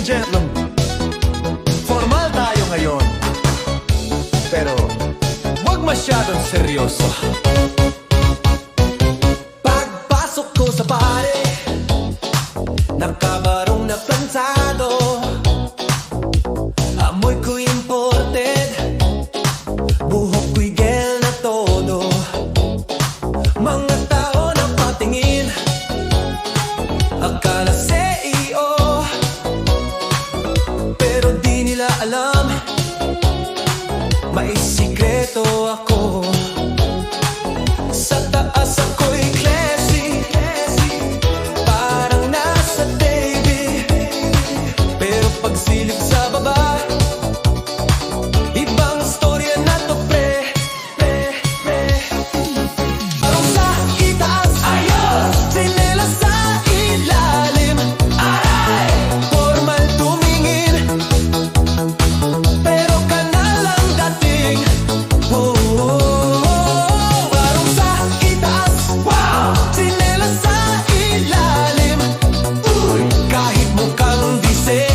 gentlemen, formal tayo ngayon, pero wag masyadong seryoso. Pagpasok ko sa pare, nakabarong na plansado, amoy ko'y imported, buhok ko'y gel na todo. Mga tao na patingin, akala CEO, pero di nila alam, may sikreto ako. Sa taas ako'y classy, parang nasa TV, pero pagsilip sa baba, ibang storya na to, pre. Parang sa itaas, ayos, tsinelas sa ilalim, aray, formal tumingin, pero ka na lang dating. Parang sa itaas, wow, tsinelas sa ilalim, uy, kahit mukhang dise,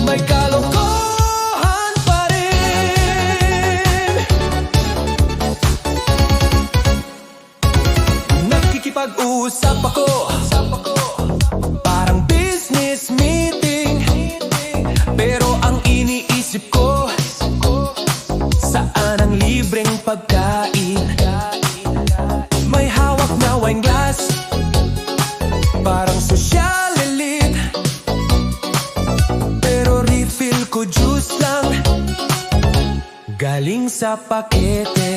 may kalokohan pa rin. Nakikipag-usap ako, parang business meeting, pero ang iniisip ko, saan ang libreng pagkain? May hawak na wine glass, parang social elite, pero refill ko juice lang, galing sa pakete.